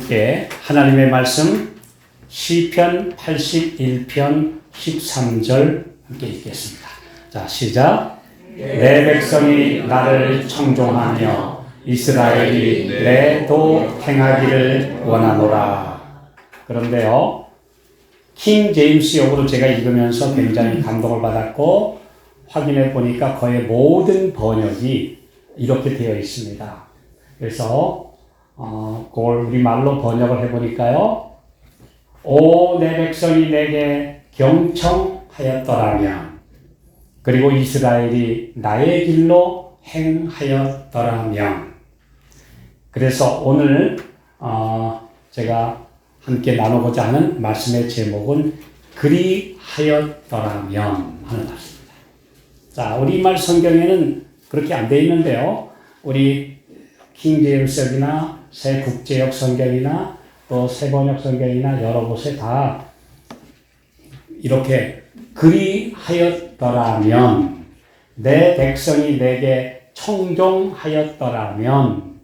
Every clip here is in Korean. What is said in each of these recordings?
함께 하나님의 말씀 시편 81편 13절 함께 읽겠습니다. 자, 시작. 내 백성이 나를 청종하며 이스라엘이 내 도 행하기를 원하노라. 그런데요, 킹 제임스 역으로 제가 읽으면서 굉장히 감동을 받았고 확인해 보니까 거의 모든 번역이 이렇게 되어 있습니다. 그래서 그걸 우리말로 번역을 해보니까요. 오, 내 백성이 내게 경청하였더라면, 그리고 이스라엘이 나의 길로 행하였더라면. 그래서 오늘 제가 함께 나누고자 하는 말씀의 제목은 그리하였더라면 하는 말씀입니다. 자, 우리말 성경에는 그렇게 안 되어 있는데요. 우리 킹 제임스역이나 새 국제역 성경이나 또 새 번역 성경이나 여러 곳에 다 이렇게 그리하였더라면, 내 백성이 내게 청종하였더라면,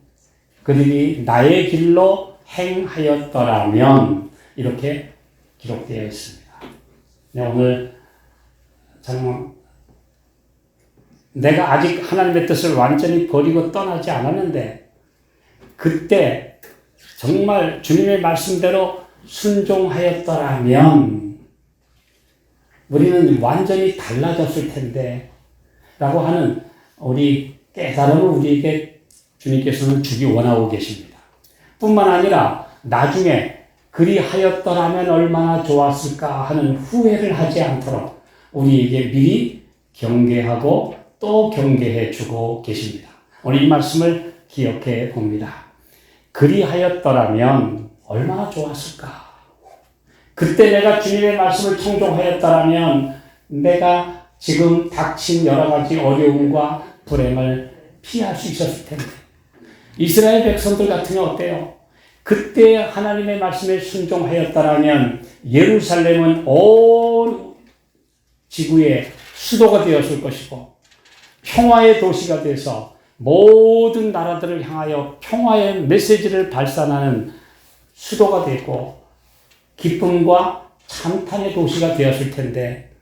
그들이 나의 길로 행하였더라면, 이렇게 기록되어 있습니다. 오늘 정말 내가 아직 하나님의 뜻을 완전히 버리고 떠나지 않았는데, 그때 정말 주님의 말씀대로 순종하였더라면 우리는 완전히 달라졌을 텐데 라고 하는 우리 깨달음을 우리에게 주님께서는 주기 원하고 계십니다. 뿐만 아니라 나중에 그리하였더라면 얼마나 좋았을까 하는 후회를 하지 않도록 우리에게 미리 경계하고 또 경계해 주고 계십니다. 오늘 이 말씀을 기억해 봅니다. 그리하였더라면 얼마나 좋았을까? 그때 내가 주님의 말씀을 청종하였더라면 내가 지금 닥친 여러 가지 어려움과 불행을 피할 수 있었을 텐데. 이스라엘 백성들 같은 경우 어때요? 그때 하나님의 말씀에 순종하였더라면 예루살렘은 온 지구의 수도가 되었을 것이고 평화의 도시가 돼서 모든 나라들을 향하여 평화의 메시지를 발산하는 수도가 되고 기쁨과 찬탄의 도시가 되었을 텐데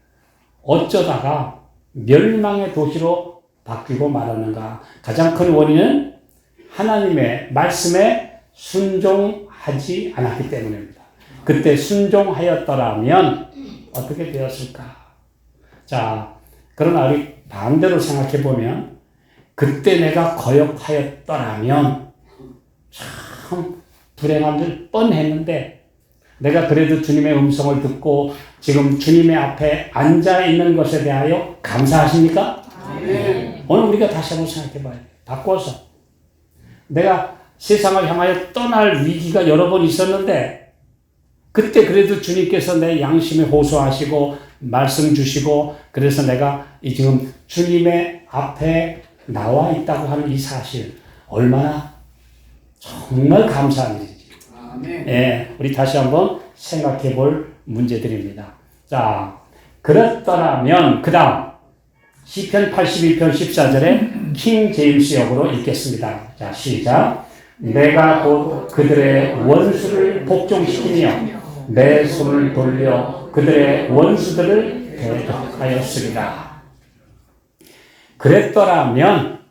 어쩌다가 멸망의 도시로 바뀌고 말았는가? 가장 큰 원인은 하나님의 말씀에 순종하지 않았기 때문입니다. 그때 순종하였더라면 어떻게 되었을까? 자, 그러나 우리 반대로 생각해 보면 그때 내가 거역하였더라면 참 불행함을 뻔했는데 내가 그래도 주님의 음성을 듣고 지금 주님의 앞에 앉아 있는 것에 대하여 감사하십니까? 네. 오늘 우리가 다시 한번 생각해 봐야 돼요. 바꿔서 내가 세상을 향하여 떠날 위기가 여러 번 있었는데 그때 그래도 주님께서 내 양심에 호소하시고 말씀 주시고 그래서 내가 지금 주님의 앞에 나와 있다고 하는 이 사실 얼마나 정말 감사한 일이지. 예, 우리 다시 한번 생각해 볼 문제들입니다. 자, 그렇더라면 그 다음 시편 81편 14절에 킹 제임스 역으로 읽겠습니다. 자, 시작. 내가 곧 그들의 원수를 복종시키며 내 손을 돌려 그들의 원수들을 대적하였으리라. 그랬더라면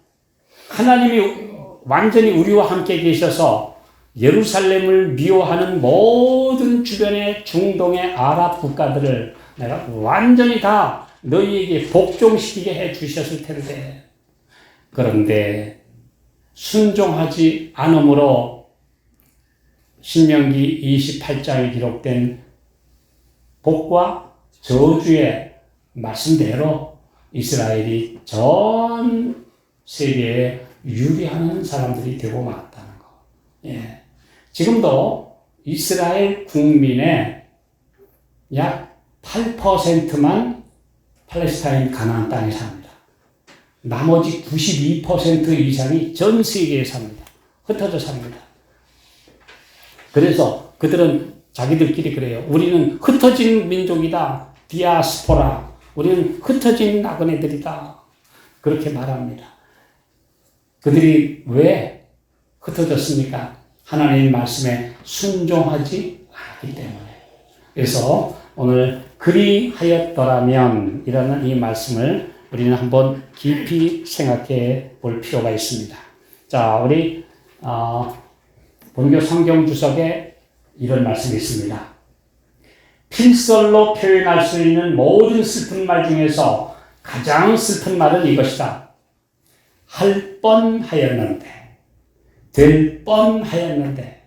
하나님이 완전히 우리와 함께 계셔서 예루살렘을 미워하는 모든 주변의 중동의 아랍 국가들을 내가 완전히 다 너희에게 복종시키게 해 주셨을 텐데 그런데 순종하지 않음으로 신명기 28장에 기록된 복과 저주의 말씀대로 이스라엘이 전 세계에 유리하는 사람들이 되고 말았다는 거. 예. 지금도 이스라엘 국민의 약 8%만 팔레스타인 가나안 땅에 삽니다. 나머지 92% 이상이 전 세계에 삽니다. 흩어져 삽니다. 그래서 그들은 자기들끼리 그래요. 우리는 흩어진 민족이다. 디아스포라. 우리는 흩어진 나그네들이다. 그렇게 말합니다. 그들이 왜 흩어졌습니까? 하나님 말씀에 순종하지 않기 때문에. 그래서 오늘 그리하였더라면 이라는 이 말씀을 우리는 한번 깊이 생각해 볼 필요가 있습니다. 자, 우리 본교 성경 주석에 이런 말씀이 있습니다. 필설로 표현할 수 있는 모든 슬픈 말 중에서 가장 슬픈 말은 이것이다. 할 뻔하였는데, 될 뻔하였는데.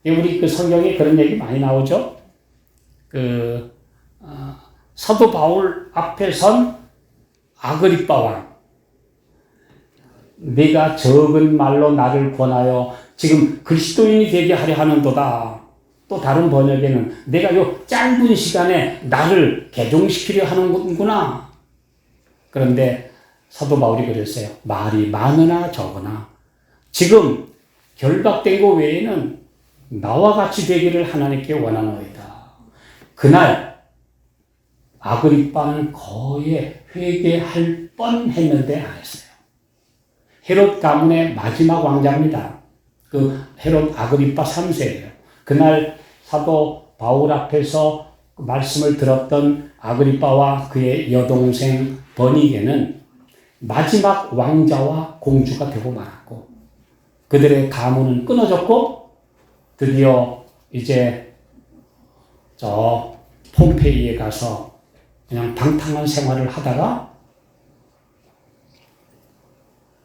우리 그 성경에 그런 얘기 많이 나오죠. 사도 바울 앞에 선 아그리빠 왕. 네가 적은 말로 나를 권하여 지금 그리스도인이 되게 하려 하는도다. 또 다른 번역에는 내가 요 짧은 시간에 나를 개종시키려 하는구나. 그런데 사도 바울이 그랬어요. 말이 많으나 적으나 지금 결박된 거 외에는 나와 같이 되기를 하나님께 원하노이다. 그날 아그리빠는 거의 회개할 뻔했는데 안 했어요. 헤롯 가문의 마지막 왕자입니다. 그 헤롯 아그리빠 3세예요. 그날 사도 바울 앞에서 말씀을 들었던 아그리빠와 그의 여동생 버니게는 마지막 왕자와 공주가 되고 말았고 그들의 가문은 끊어졌고 드디어 이제 저 폼페이에 가서 그냥 방탕한 생활을 하다가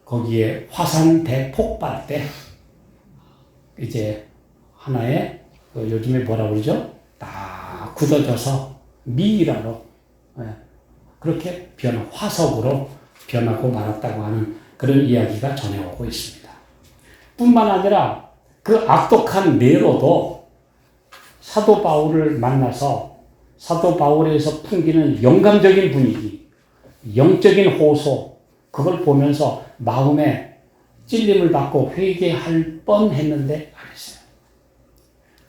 거기에 화산 대폭발 때 이제 하나의 요즘에 뭐라 그러죠? 다 굳어져서 미이라로 그렇게 화석으로 변하고 말았다고 하는 그런 이야기가 전해오고 있습니다. 뿐만 아니라 그 악독한 네로도 사도 바울을 만나서 사도 바울에서 풍기는 영감적인 분위기, 영적인 호소, 그걸 보면서 마음에 찔림을 받고 회개할 뻔했는데 안 했어요.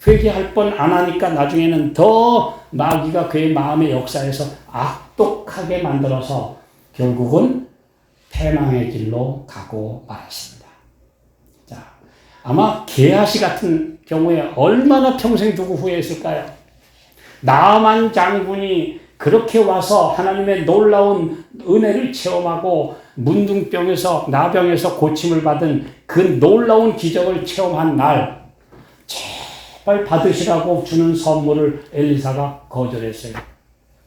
회개할 뻔 안 하니까 나중에는 더 마귀가 그의 마음의 역사에서 악독하게 만들어서 결국은 패망의 길로 가고 말았습니다. 자, 아마 게하시 같은 경우에 얼마나 평생 두고 후회했을까요? 나만 장군이 그렇게 와서 하나님의 놀라운 은혜를 체험하고 문둥병에서 나병에서 고침을 받은 그 놀라운 기적을 체험한 날 제발 받으시라고 주는 선물을 엘리사가 거절했어요.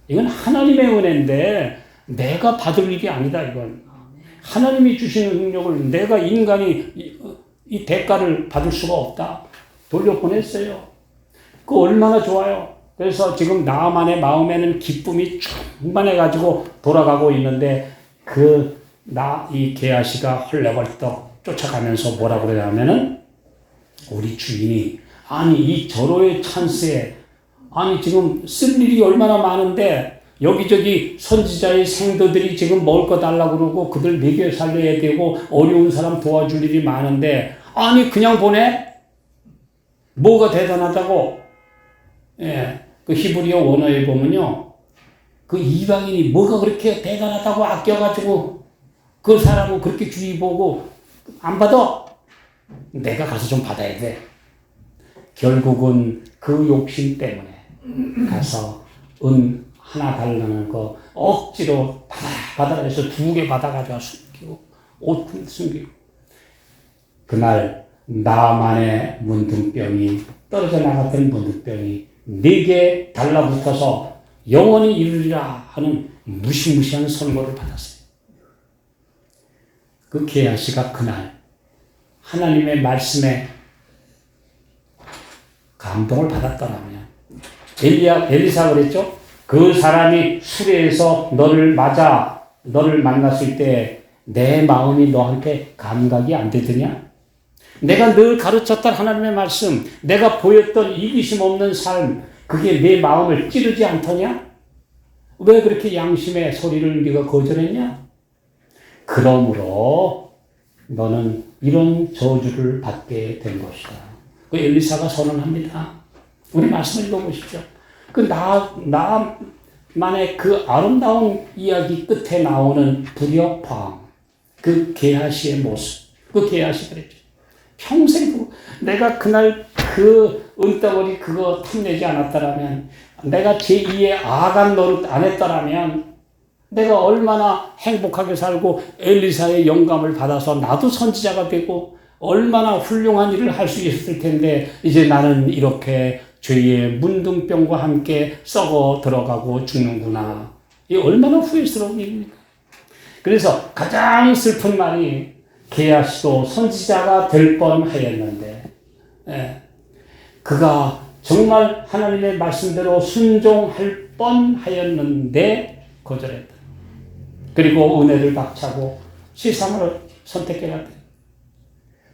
이건 하나님의 은혜인데 내가 받을 일이 아니다. 이건 하나님이 주시는 능력을 내가 인간이 이 대가를 받을 수가 없다. 돌려보냈어요. 그 얼마나 좋아요. 그래서 지금 나만의 마음에는 기쁨이 충만해가지고 돌아가고 있는데 이 게하시가 헐레벌떡 쫓아가면서 뭐라고 그러냐면은 우리 주인이 아니 이 절호의 찬스에 아니 지금 쓸 일이 얼마나 많은데 여기저기 선지자의 생도들이 지금 먹을 거 달라고 그러고 그들 먹여 살려야 되고 어려운 사람 도와줄 일이 많은데 아니 그냥 보내? 뭐가 대단하다고? 예, 그 히브리어 원어에 보면요 그 이방인이 뭐가 그렇게 대단하다고 아껴가지고 그 사람은 그렇게 주의 보고 안 받아? 내가 가서 좀 받아야 돼. 결국은 그 욕심 때문에 가서 은 하나 달라는 거 억지로 받아라 해서 2개 받아가지고 숨기고 옷 숨기고 그날 나만의 문둥병이 떨어져 나갔던 문둥병이 4개 달라붙어서 영원히 이루리라 하는 무시무시한 선고를 받았어요. 그 게하시가 그날 하나님의 말씀에 감동을 받았더라면 엘리사가 그랬죠. 그 사람이 수레에서 너를 만났을 때 내 마음이 너한테 감각이 안 되더냐? 내가 늘 가르쳤던 하나님의 말씀, 내가 보였던 이기심 없는 삶, 그게 내 마음을 찌르지 않더냐? 왜 그렇게 양심의 소리를 네가 거절했냐? 그러므로 너는 이런 저주를 받게 된 것이다. 그 엘리사가 선언합니다. 우리 말씀을 읽어보십시오. 나만의 그 아름다운 이야기 끝에 나오는 불협화음, 그 게하시의 모습, 그 게하시 그랬죠. 평생 내가 그날 그 은덩어리 그거 탐내지 않았더라면, 내가 제2의 아간 노릇 안 했더라면 내가 얼마나 행복하게 살고 엘리사의 영감을 받아서 나도 선지자가 되고 얼마나 훌륭한 일을 할 수 있었을 텐데, 이제 나는 이렇게 죄의 문둥병과 함께 썩어 들어가고 죽는구나. 이 얼마나 후회스러운 일입니까? 그래서 가장 슬픈 말이 게하시도 선지자가 될 뻔하였는데, 그가 정말 하나님의 말씀대로 순종할 뻔하였는데 거절했다. 그리고 은혜를 박차고 세상을 선택해갔다.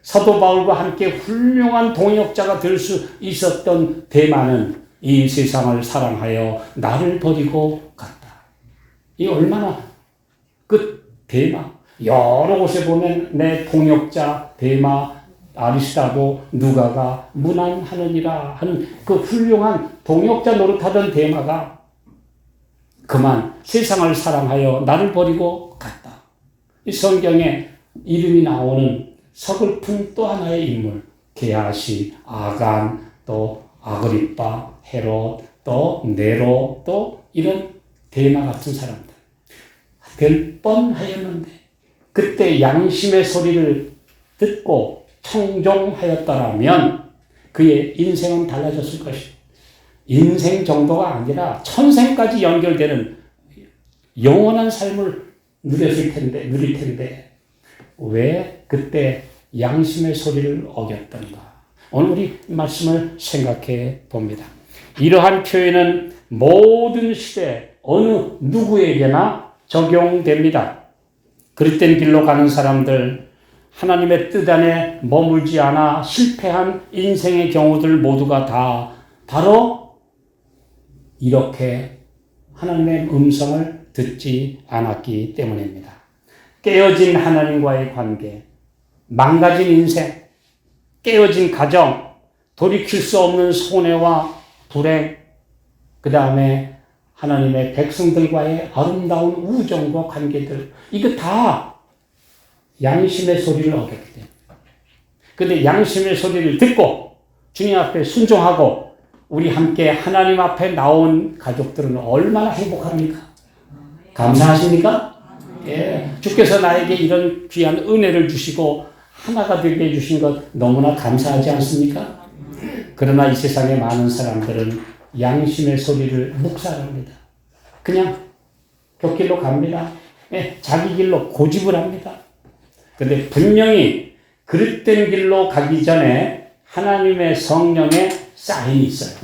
사도 바울과 함께 훌륭한 동역자가 될 수 있었던 데마는 이 세상을 사랑하여 나를 버리고 갔다. 이 얼마나 그 데마, 여러 곳에 보면 내 동역자 데마, 아리스타고 누가가 문안하느니라 하는 그 훌륭한 동역자 노릇하던 데마가 그만 세상을 사랑하여 나를 버리고 갔다. 이 성경에 이름이 나오는 서글픈 또 하나의 인물, 게하시, 아간, 또 아그리빠, 헤롯, 또 네로, 또 이런 데마 같은 사람들. 될 뻔하였는데 그때 양심의 소리를 듣고 청종하였더라면 그의 인생은 달라졌을 것입니다. 인생 정도가 아니라 천생까지 연결되는 영원한 삶을 누릴 텐데 왜 그때 양심의 소리를 어겼던가? 오늘 우리 말씀을 생각해 봅니다. 이러한 표현은 모든 시대 어느 누구에게나 적용됩니다. 그릇된 길로 가는 사람들, 하나님의 뜻 안에 머물지 않아 실패한 인생의 경우들 모두가 다 바로 이렇게 하나님의 음성을 듣지 않았기 때문입니다. 깨어진 하나님과의 관계, 망가진 인생, 깨어진 가정, 돌이킬 수 없는 손해와 불행, 그 다음에 하나님의 백성들과의 아름다운 우정과 관계들, 이거 다 양심의 소리를 얻게 됩니다. 그런데 양심의 소리를 듣고 주님 앞에 순종하고 우리 함께 하나님 앞에 나온 가족들은 얼마나 행복합니까? 감사하십니까? 예, 주께서 나에게 이런 귀한 은혜를 주시고 하나가 되게 해주신 것 너무나 감사하지 않습니까? 그러나 이 세상의 많은 사람들은 양심의 소리를 묵살합니다. 그냥 곁길로 갑니다. 예, 자기 길로 고집을 합니다. 그런데 분명히 그릇된 길로 가기 전에 하나님의 성령의 사인이 있어요.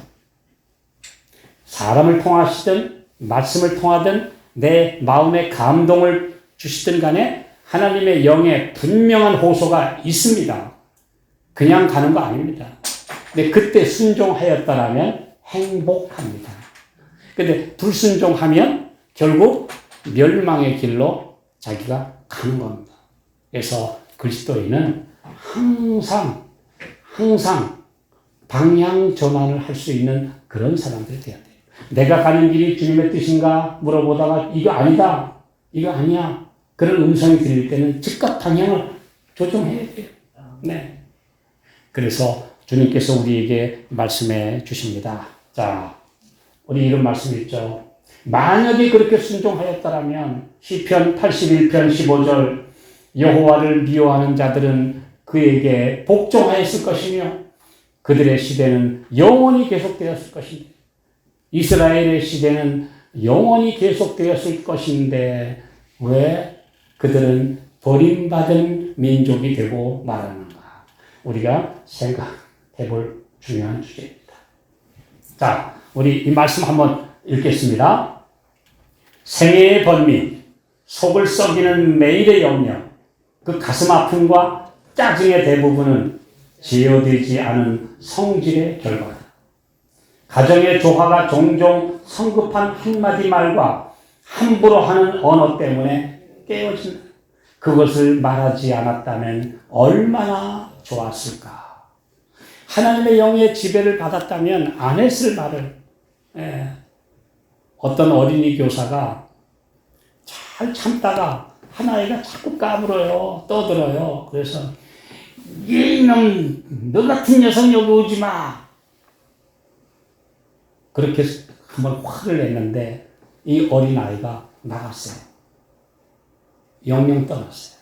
사람을 통하시든 말씀을 통하든 내 마음에 감동을 주시든 간에 하나님의 영의 분명한 호소가 있습니다. 그냥 가는 거 아닙니다. 근데 그때 순종하였다라면 행복합니다. 근데 불순종하면 결국 멸망의 길로 자기가 가는 겁니다. 그래서 그리스도인은 항상 방향 전환을 할 수 있는 그런 사람들이 되어야 돼요. 내가 가는 길이 주님의 뜻인가 물어보다가 이거 아니다, 이거 아니야, 그런 음성이 들릴 때는 즉각 방향을 조정해야 돼요. 네. 그래서 주님께서 우리에게 말씀해 주십니다. 자, 우리 이런 말씀 있죠. 만약에 그렇게 순종하였다라면 시편 81편 15절 여호와를 미워하는 자들은 그에게 복종하였을 것이며 그들의 시대는 영원히 계속되었을 것입니다. 이스라엘의 시대는 영원히 계속되었을 것인데 왜 그들은 버림받은 민족이 되고 말하는가? 우리가 생각해 볼 중요한 주제입니다. 자, 우리 이 말씀 한번 읽겠습니다. 생애의 번민, 속을 썩이는 매일의 염려, 그 가슴 아픔과 짜증의 대부분은 제어되지 않은 성질의 결과다. 가정의 조화가 종종 성급한 한마디 말과 함부로 하는 언어 때문에 깨어진다. 그것을 말하지 않았다면 얼마나 좋았을까. 하나님의 영의 지배를 받았다면 안 했을 말을, 어떤 어린이 교사가 잘 참다가 한 아이가 자꾸 까불어요, 떠들어요. 그래서 이놈, 너 같은 녀석 여기 오지 마. 그렇게 한번 화를 냈는데 이 어린아이가 나갔어요. 영영 떠났어요.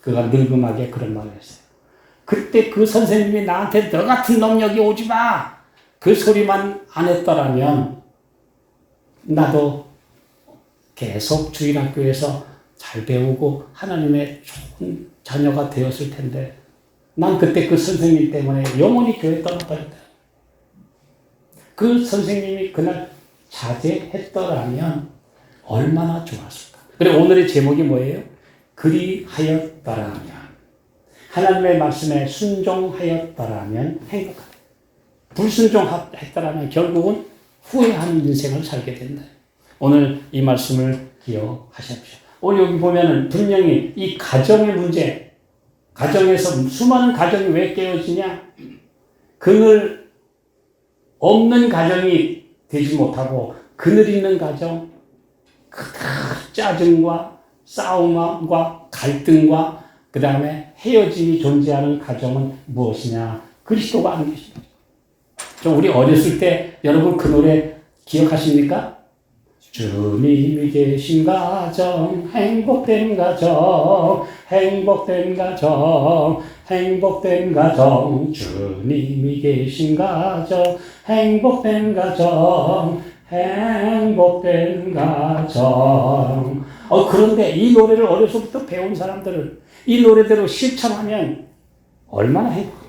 그가 늙음하게 그런 말을 했어요. 그때 그 선생님이 나한테 너 같은 놈 여기 오지 마. 그 소리만 안 했더라면 나도 계속 주일학교에서 잘 배우고 하나님의 좋은 자녀가 되었을 텐데 난 그때 그 선생님 때문에 영원히 교회 떠나버렸다. 그 선생님이 그날 자제했더라면 얼마나 좋았을까. 그리고 오늘의 제목이 뭐예요? 그리하였더라면. 하나님의 말씀에 순종하였더라면 행복하다. 불순종했더라면 결국은 후회하는 인생을 살게 된다. 오늘 이 말씀을 기억하십시오. 오늘 여기 보면은 분명히 이 가정의 문제, 가정에서 수많은 가정이 왜 깨어지냐? 그늘 없는 가정이 되지 못하고 그늘 있는 가정, 그 짜증과 싸움과 갈등과 그 다음에 헤어짐이 존재하는 가정은 무엇이냐? 그리스도가 안 계십니다. 우리 어렸을 때 여러분 그 노래 기억하십니까? 주님이 계신 가정, 행복된 가정, 행복된 가정, 행복된 가정, 주님이 계신 가정, 행복된 가정, 행복된 가정. 그런데 이 노래를 어려서부터 배운 사람들은 이 노래대로 실천하면 얼마나 행복합니까?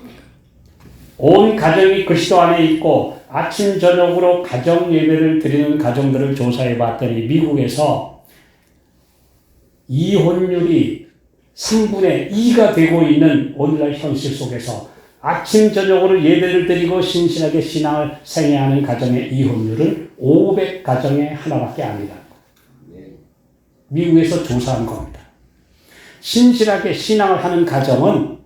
온 가정이 그리스도 안에 있고 아침 저녁으로 가정 예배를 드리는 가정들을 조사해 봤더니 미국에서 이혼율이 3분의 2가 되고 있는 오늘날 현실 속에서 아침 저녁으로 예배를 드리고 신실하게 신앙을 생애하는 가정의 이혼율은 500가정에 하나밖에 아니다. 미국에서 조사한 겁니다. 신실하게 신앙을 하는 가정은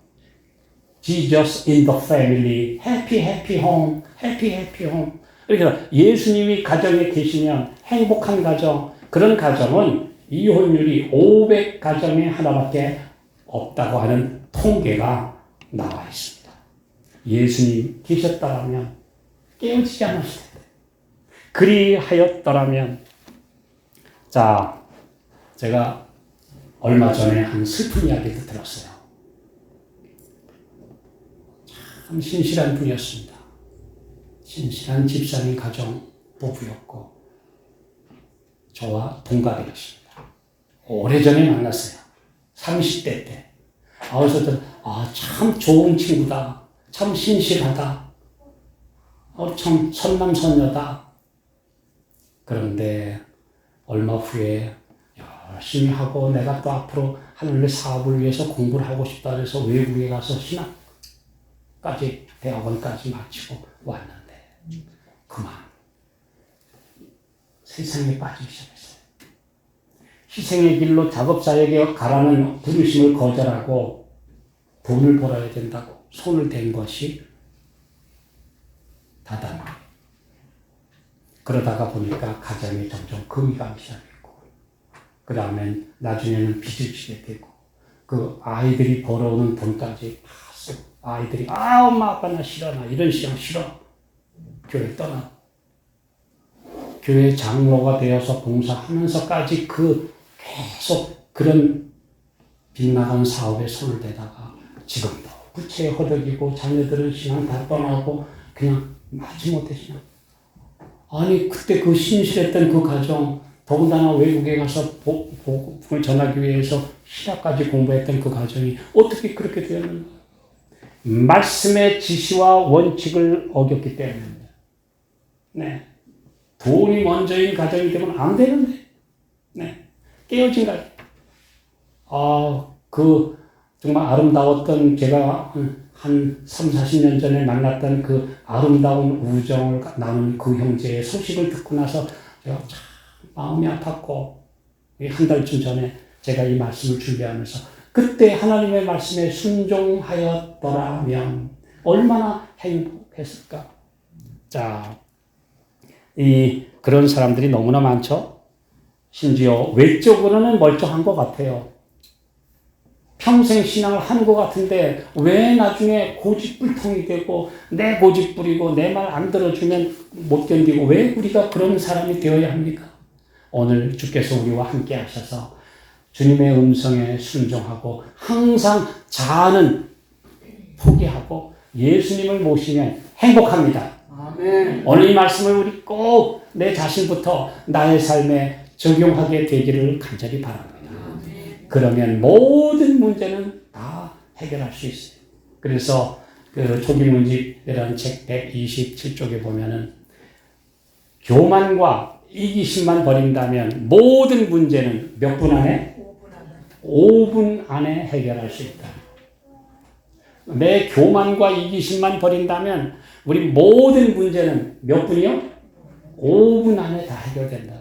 Jesus in the family, happy, happy home, happy, happy home. 그러니까 예수님이 가정에 계시면 행복한 가정, 그런 가정은 이혼율이 500가정에 하나밖에 없다고 하는 통계가 나와 있습니다. 예수님 계셨다면 깨어지지 않았을 텐데. 그리하였더라면. 자, 제가 얼마 전에 한 슬픈 이야기도 들었어요. 참 신실한 분이었습니다. 신실한 집사님 가정 부부였고 저와 동갑이었습니다. 오래전에 만났어요. 30대 때. 그래서 참 좋은 친구다. 참 신실하다. 참 선남선녀다. 그런데 얼마 후에 열심히 하고 내가 또 앞으로 하나님의 사업을 위해서 공부를 하고 싶다 그래서 외국에 가서 신학까지 대학원까지 마치고 왔는데 그만 세상에 빠지기 시작했어요. 희생의 길로 작업자에게 가라는 부르심을 거절하고 돈을 벌어야 된다고 손을 댄 것이 다단계. 그러다가 보니까 가정이 점점 금이 가기 시작했고 그 다음엔 나중에는 빚을 지게 되고 그 아이들이 벌어오는 돈까지 다 쓰고 아이들이 엄마 아빠 나 싫어 나 이런 시험 싫어 교회 떠나 교회 장로가 되어서 봉사하면서까지 계속 그런 빗나간 사업에 손을 대다가 지금도 부채에 허덕이고 자녀들은 신앙 다 떠나고 그냥 마지못해 신앙. 아니 그때 그 신실했던 그 가정 더군다나 외국에 가서 복음을 전하기 위해서 신학까지 공부했던 그 가정이 어떻게 그렇게 되었는가? 말씀의 지시와 원칙을 어겼기 때문입니다. 네. 돈이 먼저인 가정이 되면 안 되는데. 네. 깨어진 가정. 정말 아름다웠던 제가 한 3, 40년 전에 만났던 그 아름다운 우정을 나눈 그 형제의 소식을 듣고 나서 제가 참 마음이 아팠고 한 달쯤 전에 제가 이 말씀을 준비하면서 그때 하나님의 말씀에 순종하였더라면 얼마나 행복했을까. 자, 그런 사람들이 너무나 많죠. 심지어 외적으로는 멀쩡한 것 같아요. 평생 신앙을 하는 것 같은데 왜 나중에 고집불통이 되고 내 고집 부리고 내 말 안 들어주면 못 견디고 왜 우리가 그런 사람이 되어야 합니까? 오늘 주께서 우리와 함께 하셔서 주님의 음성에 순종하고 항상 자아는 포기하고 예수님을 모시면 행복합니다. 아멘. 오늘 이 말씀을 우리 꼭 내 자신부터 나의 삶에 적용하게 되기를 간절히 바랍니다. 그러면 모든 문제는 다 해결할 수 있어요. 그래서 그 초기문집이라는 책 127쪽에 보면은 교만과 이기심만 버린다면 모든 문제는 몇 분 안에? 5분 안에 해결할 수 있다. 내 교만과 이기심만 버린다면 우리 모든 문제는 몇 분이요? 5분 안에 다 해결된다.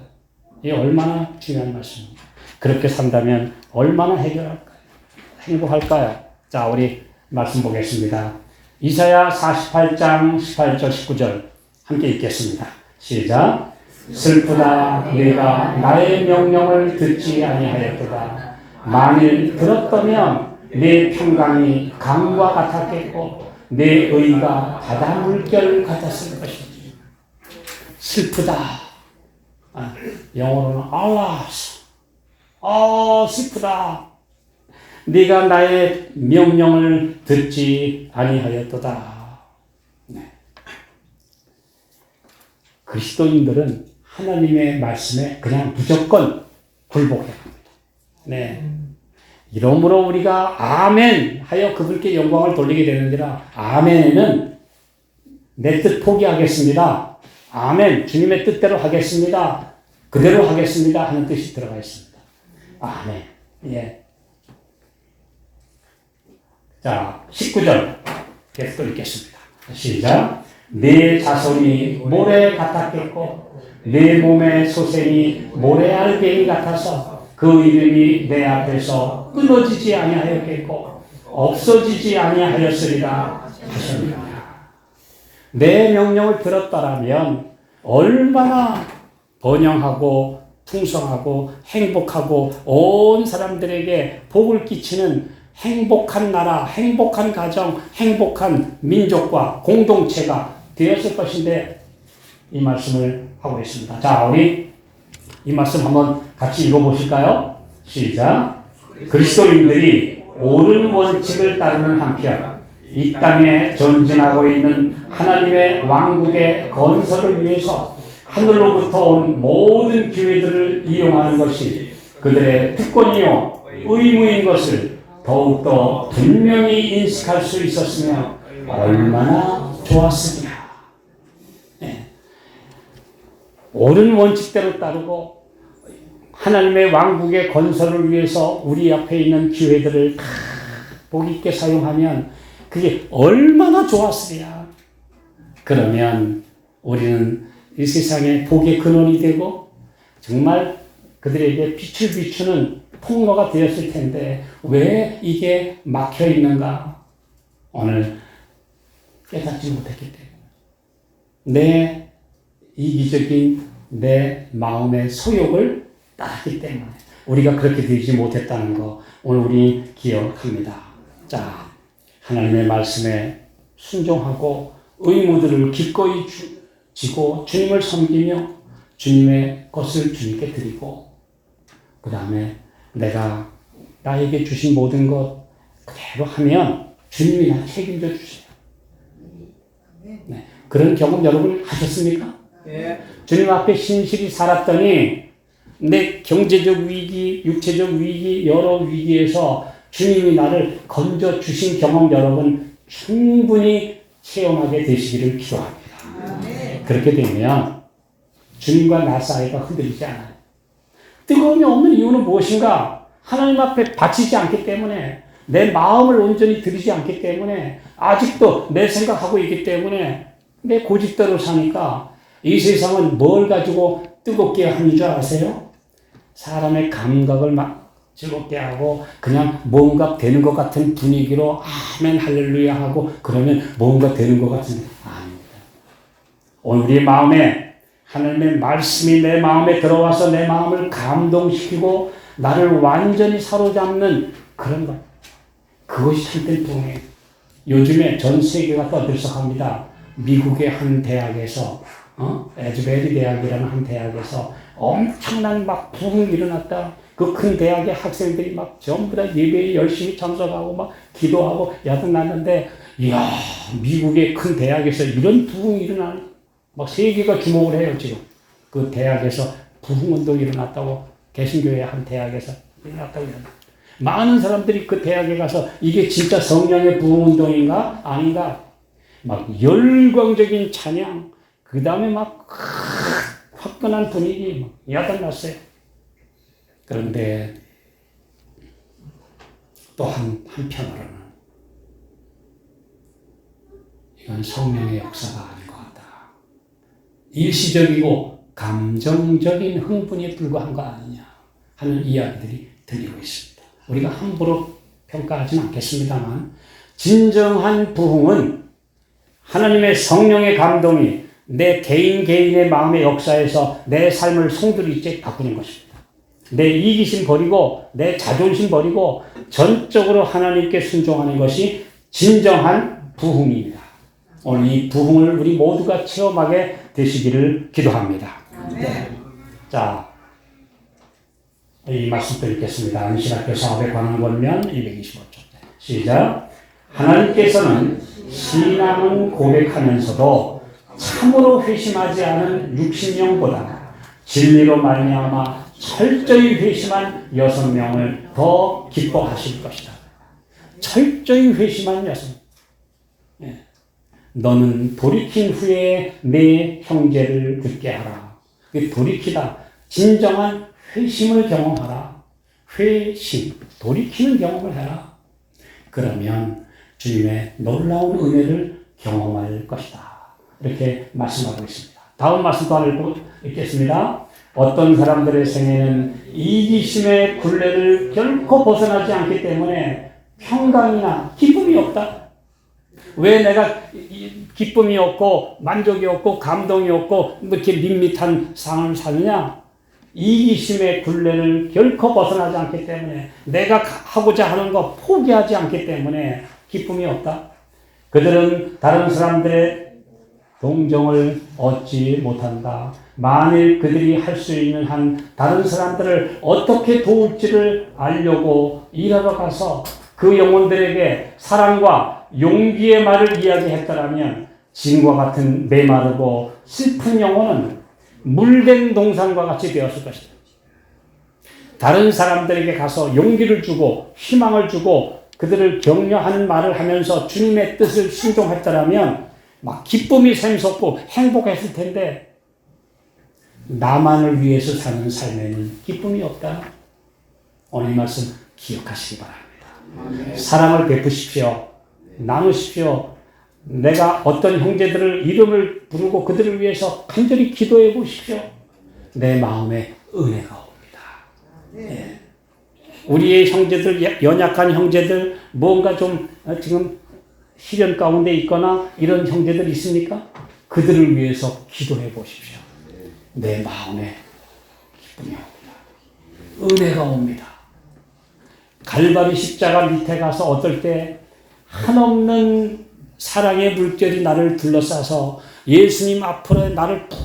이게 얼마나 중요한 말씀입니다. 그렇게 산다면 얼마나 해결할까요? 행복할까요? 자, 우리 말씀 보겠습니다. 이사야 48장 18절 19절 함께 읽겠습니다. 시작. 슬프다 내가 나의 명령을 듣지 아니하였도다. 만일 들었다면 내 평강이 강과 같았겠고 내 의가 바다 물결 같았을 것이다. 슬프다. 영어로는 alas. 슬프다. 네가 나의 명령을 듣지 아니하였도다. 네. 그리스도인들은 하나님의 말씀에 그냥 무조건 굴복해야 합니다. 네. 이러므로 우리가 아멘 하여 그분께 영광을 돌리게 되는지라. 아멘에는 내 뜻 포기하겠습니다. 아멘, 주님의 뜻대로 하겠습니다. 그대로 하겠습니다 하는 뜻이 들어가 있습니다. 아멘. 예. 자, 19절 계속 읽겠습니다. 시작. 내 자손이 모래 같았겠고 내 몸의 소생이 모래알갱이 같아서 그 이름이 내 앞에서 끊어지지 아니하였겠고 없어지지 아니하였으리라 하셨느니라. 내 명령을 들었다라면 얼마나 번영하고 풍성하고 행복하고 온 사람들에게 복을 끼치는 행복한 나라, 행복한 가정, 행복한 민족과 공동체가 되었을 것인데 이 말씀을 하고 있습니다. 자, 우리 이 말씀 한번 같이 읽어보실까요? 시작. 그리스도인들이 옳은 원칙을 따르는 한편 이 땅에 전진하고 있는 하나님의 왕국의 건설을 위해서 하늘로부터 온 모든 기회들을 이용하는 것이 그들의 특권이요 의무인 것을 더욱더 분명히 인식할 수 있었으면 얼마나 좋았으냐. 네. 옳은 원칙대로 따르고 하나님의 왕국의 건설을 위해서 우리 앞에 있는 기회들을 다 복 있게 사용하면 그게 얼마나 좋았으랴. 그러면 우리는 이 세상에 복의 근원이 되고 정말 그들에게 빛을 비추는 통로가 되었을 텐데 왜 이게 막혀 있는가? 오늘 깨닫지 못했기 때문에 내 이기적인 내 마음의 소욕을 따랐기 때문에 우리가 그렇게 되지 못했다는 거 오늘 우리 기억합니다. 자, 하나님의 말씀에 순종하고 의무들을 기꺼이 지고 주님을 섬기며 주님의 것을 주님께 드리고 그 다음에 내가 나에게 주신 모든 것 그대로 하면 주님이 나 책임져 주세요. 네. 그런 경험 여러분 하셨습니까? 네. 주님 앞에 신실히 살았더니 내 경제적 위기, 육체적 위기, 여러 위기에서 주님이 나를 건져 주신 경험 여러분 충분히 체험하게 되시기를 기도합니다. 그렇게 되면 주님과 나 사이가 흔들리지 않아요. 뜨거움이 없는 이유는 무엇인가? 하나님 앞에 바치지 않기 때문에 내 마음을 온전히 드리지 않기 때문에 아직도 내 생각하고 있기 때문에 내 고집대로 사니까 이 세상은 뭘 가지고 뜨겁게 하는 줄 아세요? 사람의 감각을 막 즐겁게 하고 그냥 뭔가 되는 것 같은 분위기로 아멘 할렐루야 하고 그러면 뭔가 되는 것 같은데 아닙니다. 오늘 우리의 마음에 하나님의 말씀이 내 마음에 들어와서 내 마음을 감동시키고 나를 완전히 사로잡는 그런 것. 그것이 참된 부흥이에요. 요즘에 전 세계가 떠들썩합니다. 미국의 한 대학에서 에즈베리 대학이라는 한 대학에서 엄청난 막 부흥이 일어났다. 그 큰 대학의 학생들이 막 전부 다 예배에 열심히 참석하고 막 기도하고 야단났는데, 이야, 미국의 큰 대학에서 이런 부흥이 일어나는, 막 세계가 주목을 해요, 지금. 그 대학에서 부흥운동이 일어났다고, 개신교회 한 대학에서 일어났다고 그러는데, 많은 사람들이 그 대학에 가서 이게 진짜 성령의 부흥운동인가? 아닌가? 막 열광적인 찬양, 그 다음에 막 화끈한 분위기, 막 야단났어요. 그런데 또 한편으로는 이건 성령의 역사가 아닌 것 같다. 일시적이고 감정적인 흥분에 불과한 거 아니냐 하는 이야기들이 들리고 있습니다. 우리가 함부로 평가하지는 않겠습니다만, 진정한 부흥은 하나님의 성령의 감동이 내 개인의 마음의 역사에서 내 삶을 송두리째 바꾸는 것입니다. 내 이기심 버리고 내 자존심 버리고 전적으로 하나님께 순종하는 것이 진정한 부흥입니다. 오늘 이 부흥을 우리 모두가 체험하게 되시기를 기도합니다. 네. 자, 이 말씀 드리겠습니다. 안신학교 사업에 관한 권면 225쪽. 시작. 하나님께서는 신앙은 고백하면서도 참으로 회심하지 않은 육신령보다 진리로 말미암아 철저히 회심한 6명을 더 기뻐하실 것이다. 철저히 회심한 6. 예. 너는 돌이킨 후에 내 형제를 듣게 하라. 돌이키다. 진정한 회심을 경험하라. 회심, 돌이키는 경험을 해라. 그러면 주님의 놀라운 은혜를 경험할 것이다. 이렇게 말씀하고 있습니다. 다음 말씀도 하나 읽겠습니다. 어떤 사람들의 생애는 이기심의 굴레를 결코 벗어나지 않기 때문에 평강이나 기쁨이 없다. 왜 내가 기쁨이 없고 만족이 없고 감동이 없고 이렇게 밋밋한 삶을 사느냐? 이기심의 굴레를 결코 벗어나지 않기 때문에, 내가 하고자 하는 거 포기하지 않기 때문에 기쁨이 없다. 그들은 다른 사람들의 동정을 얻지 못한다. 만일 그들이 할 수 있는 한 다른 사람들을 어떻게 도울지를 알려고 일하러 가서 그 영혼들에게 사랑과 용기의 말을 이야기했더라면 진과 같은 메마르고 슬픈 영혼은 물된 동산과 같이 되었을 것이다. 다른 사람들에게 가서 용기를 주고 희망을 주고 그들을 격려하는 말을 하면서 주님의 뜻을 순종했더라면 막 기쁨이 샘솟고 행복했을 텐데, 나만을 위해서 사는 삶에는 기쁨이 없다. 오늘 이 말씀 기억하시기 바랍니다. 사랑을 베푸십시오. 나누십시오. 내가 어떤 형제들을 이름을 부르고 그들을 위해서 간절히 기도해 보십시오. 내 마음에 은혜가 옵니다. 네. 우리의 형제들, 연약한 형제들, 뭔가 좀 지금 시련 가운데 있거나 이런 형제들 있습니까? 그들을 위해서 기도해 보십시오. 내 마음에 기쁨이 옵니다. 은혜가 옵니다. 갈바리 십자가 밑에 가서 어떨 때 한없는 사랑의 물결이 나를 둘러싸서 예수님 앞으로 나를 푹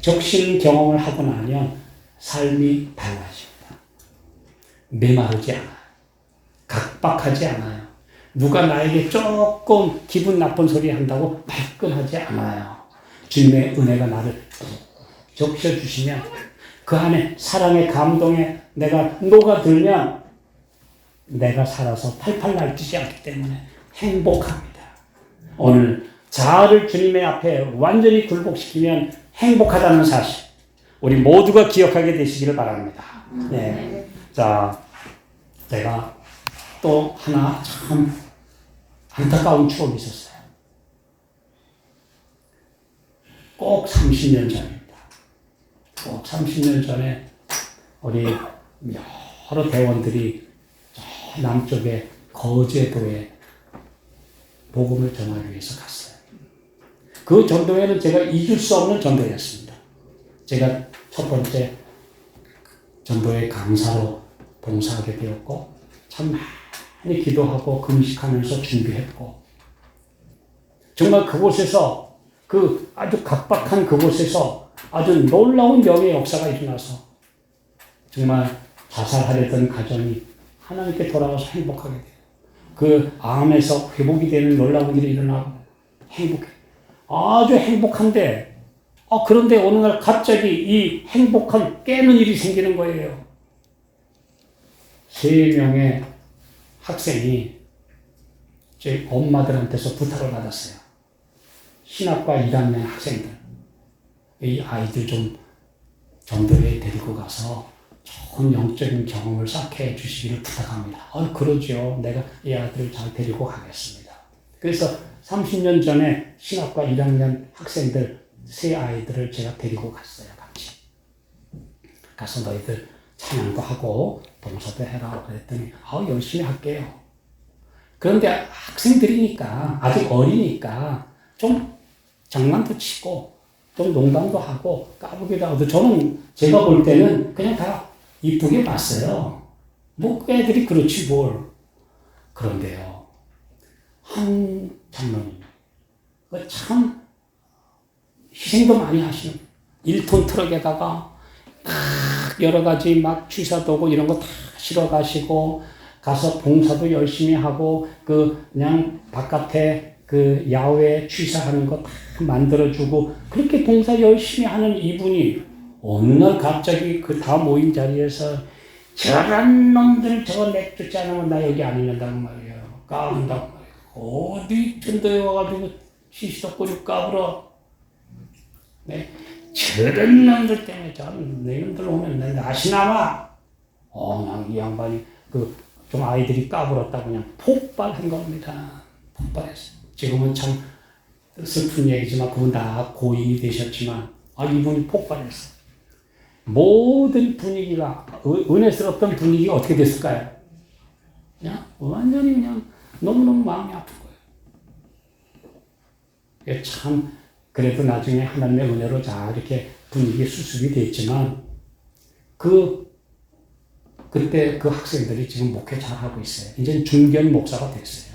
적신 경험을 하고 나면 삶이 달라집니다. 메마르지 않아요. 각박하지 않아요. 누가 나에게 조금 기분 나쁜 소리 한다고 발끈하지 않아요. 주님의 은혜가 나를 푹 적셔주시면 그 안에 사랑의 감동에 내가 녹아들면 내가 살아서 팔팔 날뛰지 않기 때문에 행복합니다. 오늘 자아를 주님의 앞에 완전히 굴복시키면 행복하다는 사실, 우리 모두가 기억하게 되시기를 바랍니다. 네. 자, 제가 또 하나 참 안타까운 추억이 있었어요. 꼭 30년 전입니다. 꼭 30년 전에 우리 여러 대원들이 저 남쪽에 거제도에 복음을 전하기 위해서 갔어요. 그 전도회는 제가 잊을 수 없는 전도회였습니다. 제가 첫 번째 전도회 강사로 봉사하게 되었고 참 많이 기도하고 금식하면서 준비했고 정말 그곳에서 그 아주 각박한 그곳에서 아주 놀라운 명의 역사가 일어나서 정말 자살하려던 가정이 하나님께 돌아와서 행복하게 돼요. 그 암에서 회복이 되는 놀라운 일이 일어나고 행복해. 아주 행복한데 그런데 어느 날 갑자기 이 행복을 깨는 일이 생기는 거예요. 3명의 학생이 제 엄마들한테서 부탁을 받았어요. 신학과 1학년 학생들. 이 아이들 좀 전도회에 데리고 가서 좋은 영적인 경험을 쌓게 해주시기를 부탁합니다. 그러죠. 내가 이 아이들을 잘 데리고 가겠습니다. 그래서 30년 전에 신학과 1학년 학생들 3 아이들을 제가 데리고 갔어요. 같이. 가서 너희들 찬양도 하고 봉사도 해라 그랬더니 열심히 할게요. 그런데 학생들이니까 아직 어리니까 좀 장난도 치고 좀 농담도 하고 까부기도 하고 저는 제가 볼 때는 그냥 다 이쁘게 봤어요. 뭐 애들이 그렇지 뭘. 그런데요. 한 장로님 참 희생도 많이 하시는 1톤 트럭에다가 여러 가지 막 취사도구 이런 거 다 실어 가시고 가서 봉사도 열심히 하고 그냥 바깥에 그 야외 취사하는 거 다 만들어주고 그렇게 봉사 열심히 하는 이분이 어느 날 갑자기 그 다 모인 자리에서 저런 놈들 저거 내쫓지 않으면 나 여기 안 있는다고 말이에요. 까분다고 말이에요. 어디 전도에 와가지고 시시덕거리고 까불어. 네. 저런 놈들 때문에 저런 놈들 오면 내 낯이 나와. 그냥 이 양반이 좀 아이들이 까불었다고 그냥 폭발한 겁니다. 폭발했어요. 지금은 참 슬픈 얘기지만 그분 다 고인이 되셨지만 이분이 폭발했어요. 모든 분위기가 은혜스럽던 분위기가 어떻게 됐을까요? 그냥 완전히 그냥 너무너무 마음이 아픈 거예요. 참 그래도 나중에 하나님의 은혜로 잘 이렇게 분위기 수습이 됐지만 그때 그 학생들이 지금 목회 잘하고 있어요. 이제 중견 목사가 됐어요.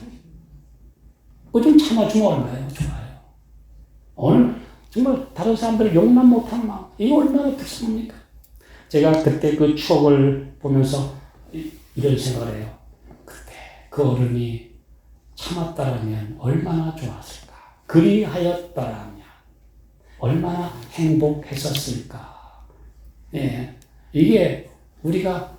좀 참아주면 얼마예요? 좋아요. 오늘 정말 다른 사람들을 용납 못하는 마음, 이거 얼마나 불쌍합니까? 제가 그때 그 추억을 보면서 이런 생각을 해요. 그때 그 어른이 참았다라면 얼마나 좋았을까? 그리하였다라면 얼마나 행복했었을까? 예, 이게 우리가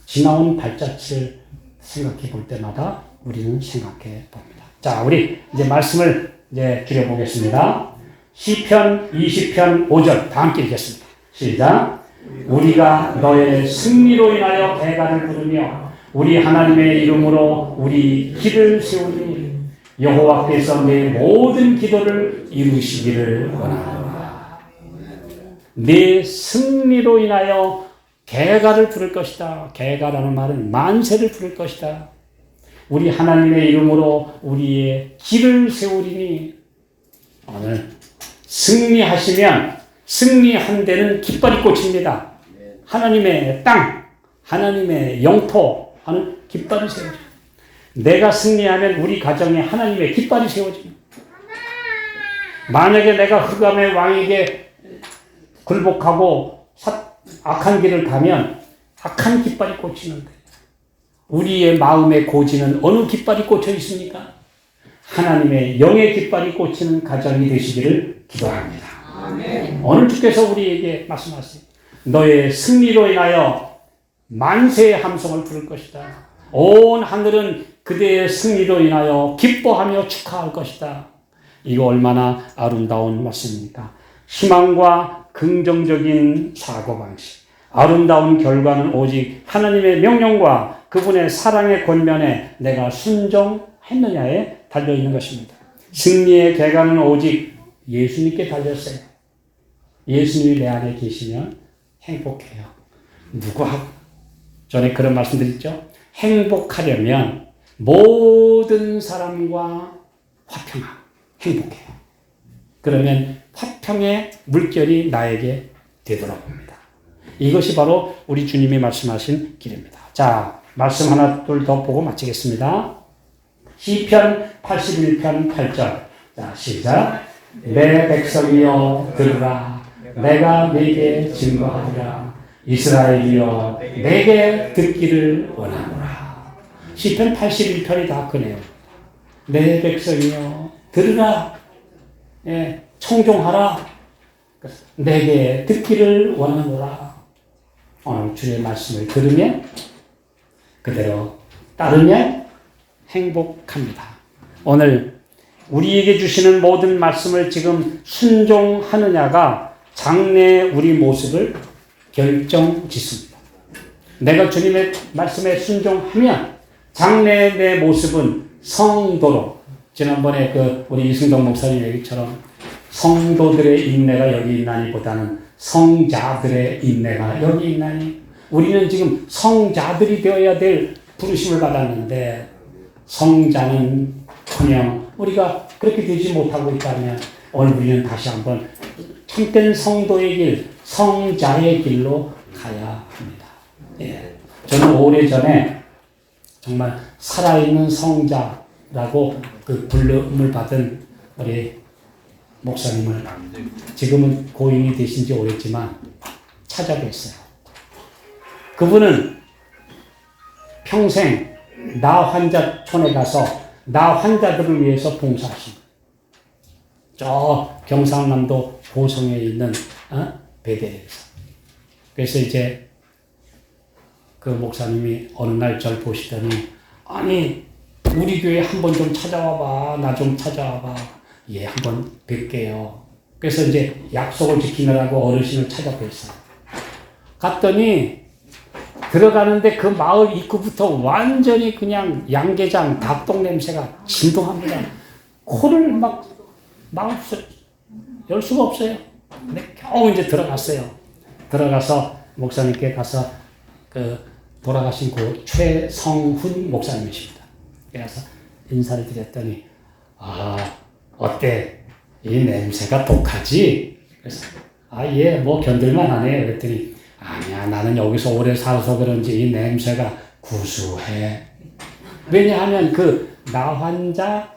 지나온 발자취를 생각해 볼 때마다 우리는 생각해 봅니다. 자, 우리 이제 말씀을 이제 줄여보겠습니다. 시편 20편 5절 다 함께 읽겠습니다. 시작. 우리가 너의 승리로 인하여 대가를 부르며 우리 하나님의 이름으로 우리 길을 세우니 여호와께서 내 모든 기도를 이루시기를 원하노라. 내 승리로 인하여 대가를 부를 것이다. 대가라는 말은 만세를 부를 것이다. 우리 하나님의 이름으로 우리의 길을 세우리니 오늘 승리하시면 승리한 데는 깃발이 꽂힙니다. 하나님의 땅, 하나님의 영토 하는 깃발이 세워집니다. 내가 승리하면 우리 가정에 하나님의 깃발이 세워집니다. 만약에 내가 흑암의 왕에게 굴복하고 악한 길을 가면 악한 깃발이 꽂히는데 우리의 마음의 고지는 어느 깃발이 꽂혀 있습니까? 하나님의 영의 깃발이 꽂히는 가정이 되시기를 기도합니다. 아멘. 오늘 주께서 우리에게 말씀하세요. 너의 승리로 인하여 만세의 함성을 부를 것이다. 온 하늘은 그대의 승리로 인하여 기뻐하며 축하할 것이다. 이거 얼마나 아름다운 말씀입니까? 희망과 긍정적인 사고방식, 아름다운 결과는 오직 하나님의 명령과 그분의 사랑의 권면에 내가 순종했느냐에 달려있는 것입니다. 승리의 계가는 오직 예수님께 달렸어요. 예수님이 내 안에 계시면 행복해요. 누구하고? 전에 그런 말씀 드렸죠? 행복하려면 모든 사람과 화평하고 행복해요. 그러면 화평의 물결이 나에게 되돌아옵니다. 이것이 바로 우리 주님이 말씀하신 길입니다. 자, 말씀 하나 둘 더 보고 마치겠습니다. 시편 81편 8절. 자, 시작. 내 백성이여 들으라. 내가 네게 증거하리라. 이스라엘이여 내게 듣기를 원하노라. 시편 81편이 다 그네요. 내 백성이여 들으라. 예, 청종하라. 내게 듣기를 원하노라. 오늘 주의 말씀을 들으면 그대로 따르면 행복합니다. 오늘 우리에게 주시는 모든 말씀을 지금 순종하느냐가 장래의 우리 모습을 결정짓습니다. 내가 주님의 말씀에 순종하면 장래의 내 모습은 성도로, 지난번에 우리 이승동 목사님 얘기처럼 성도들의 인내가 여기 있나니보다는 성자들의 인내가 여기 있나니, 우리는 지금 성자들이 되어야 될 부르심을 받았는데 성자는 커녕 우리가 그렇게 되지 못하고 있다면 오늘 우리는 다시 한번 참된 성도의 길, 성자의 길로 가야 합니다. 예. 저는 오래전에 정말 살아있는 성자라고 그 부름을 받은 우리 목사님을, 지금은 고인이 되신 지 오래지만 찾아뵀어요. 그분은 평생 나 환자촌에 가서 나 환자들을 위해서 봉사하십니다. 저 경상남도 고성에 있는 배대에서. 그래서 이제 그 목사님이 어느 날 절 보시더니, 아니 우리 교회 한번 좀 찾아와봐. 나 좀 찾아와봐. 예, 한번 뵐게요. 그래서 이제 약속을 지키느라고 어르신을 찾아뵀어요. 갔더니 들어가는데 그 마을 입구부터 완전히 그냥 양계장 닭똥 냄새가 진동합니다. 코를 막 열 수가 없어요. 근데 겨우 이제 들어갔어요. 들어가서 목사님께 가서 돌아가신 그 최성훈 목사님이십니다. 그래서 인사를 드렸더니, 어때? 이 냄새가 독하지? 그래서 예, 뭐 견딜만 하네. 그랬더니 아니야, 나는 여기서 오래 살아서 그런지 이 냄새가 구수해. 왜냐하면 나 환자,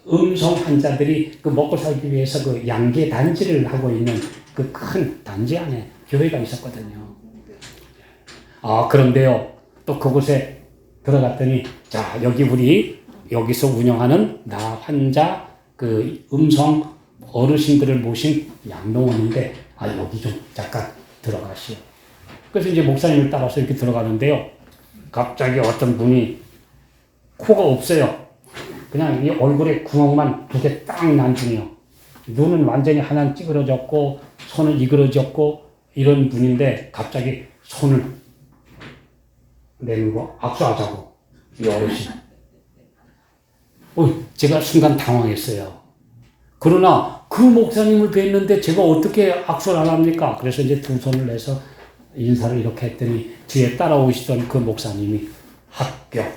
음성 환자들이 먹고 살기 위해서 양계 단지를 하고 있는 그 큰 단지 안에 교회가 있었거든요. 그런데요, 또 그곳에 들어갔더니, 자, 여기서 운영하는 나 환자 음성 어르신들을 모신 양로원인데, 여기 좀 잠깐 들어가시오. 그래서 이제 목사님을 따라서 이렇게 들어가는데요, 갑자기 어떤 분이 코가 없어요. 그냥 이 얼굴에 구멍만 2개 딱 난 중이요. 눈은 완전히 하나 찌그러졌고, 손은 이그러졌고, 이런 분인데, 갑자기 손을 내밀고 악수하자고, 이 어르신. 제가 순간 당황했어요. 그러나 그 목사님을 뵀는데 제가 어떻게 악수를 안 합니까? 그래서 이제 두 손을 내서 인사를 이렇게 했더니 뒤에 따라오시던 그 목사님이 합격.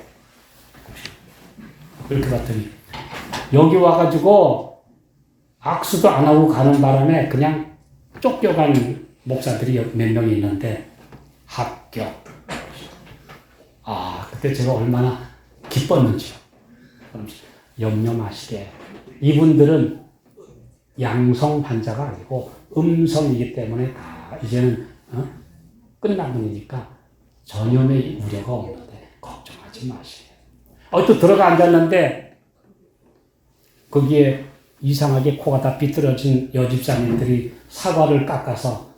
그렇게 봤더니 여기 와가지고 악수도 안 하고 가는 바람에 그냥 쫓겨간 목사들이 몇 명이 있는데 합격. 그때 제가 얼마나 기뻤는지요. 염려 마시게. 이분들은 양성 환자가 아니고 음성이기 때문에 다 이제는 끝난 분이니까 전염의 우려가 없는데 걱정하지 마세요. 또 들어가 앉았는데 거기에 이상하게 코가 다 비뚤어진 여집사님들이 사과를 깎아서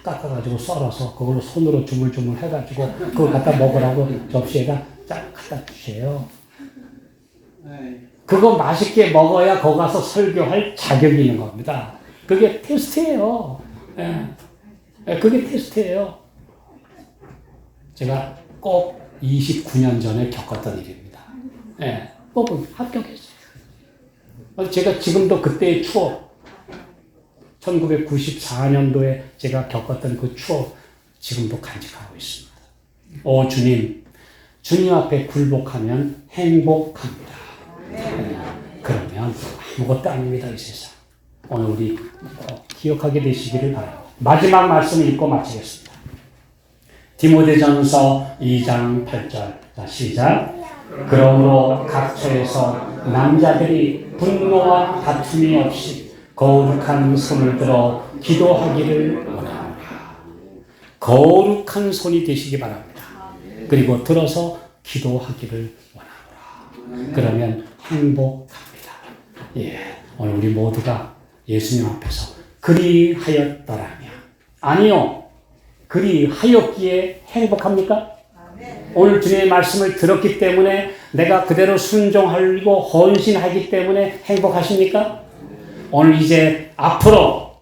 다 깎아가지고 썰어서 그걸로 손으로 주물주물 해가지고 그걸 갖다 먹으라고 접시에다 쫙 갖다 주세요. 그거 맛있게 먹어야 거기 가서 설교할 자격이 있는 겁니다. 그게 테스트예요. 그게 테스트예요. 제가 꼭 29년 전에 겪었던 일입니다. 꼭 합격했어요. 제가 지금도 그때의 추억, 1994년도에 제가 겪었던 그 추억, 지금도 간직하고 있습니다. 주님 앞에 굴복하면 행복합니다. 그러면 아무것도 아닙니다, 이 세상. 오늘 우리 기억하게 되시기를 바라요. 마지막 말씀을 읽고 마치겠습니다. 디모데전서 2장 8절. 자, 시작. 그러므로 각 처에서 남자들이 분노와 다툼이 없이 거룩한 손을 들어 기도하기를 원합니다. 거룩한 손이 되시기 바랍니다. 그리고 들어서 기도하기를 원합니다. 그러면 행복합니다. 예, 오늘 우리 모두가 예수님 앞에서 그리하였더라면, 아니요, 그리하였기에 행복합니까? 오늘 주님의 말씀을 들었기 때문에 내가 그대로 순종하고 헌신하기 때문에 행복하십니까? 오늘 이제 앞으로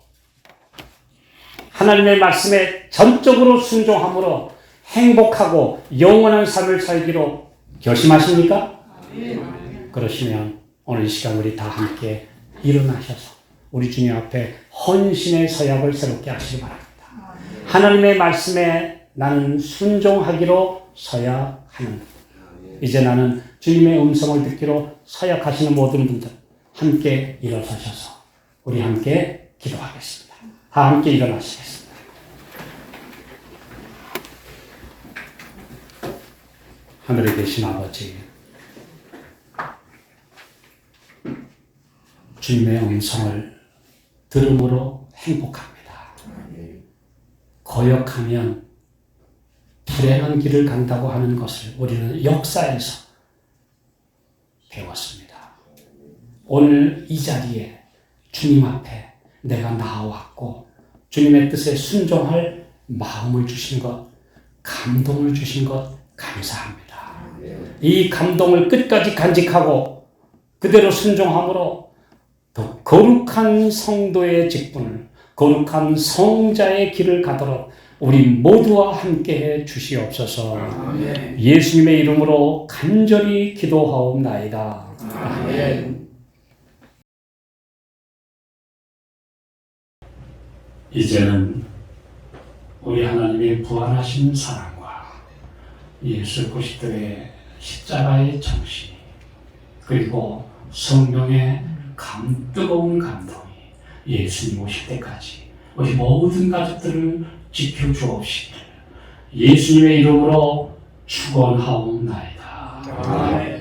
하나님의 말씀에 전적으로 순종함으로 행복하고 영원한 삶을 살기로 결심하십니까? 그러시면 오늘 이 시간 우리 다 함께 일어나셔서 우리 주님 앞에 헌신의 서약을 새롭게 하시기 바랍니다. 하나님의 말씀에 나는 순종하기로 서약하는, 이제 나는 주님의 음성을 듣기로 서약하시는 모든 분들 함께 일어서셔서 우리 함께 기도하겠습니다. 다 함께 일어나시겠습니다. 하늘에 계신 아버지, 주님의 음성을 들음으로 행복합니다. 거역하면 불행한 길을 간다고 하는 것을 우리는 역사에서 배웠습니다. 오늘 이 자리에 주님 앞에 내가 나와왔고 주님의 뜻에 순종할 마음을 주신 것, 감동을 주신 것 감사합니다. 이 감동을 끝까지 간직하고 그대로 순종함으로 더 거룩한 성도의 직분을, 거룩한 성자의 길을 가도록 우리 모두와 함께해 주시옵소서. 아멘. 예수님의 이름으로 간절히 기도하옵나이다. 아멘. 이제는 우리 하나님의 부활하신 사랑과 예수 그리스도의 십자가의 정신, 그리고 성령의 뜨거운 감동이 예수님 오실 때까지 우리 모든 가족들을 지켜주옵시기를 예수님의 이름으로 축원하옵나이다. 아멘.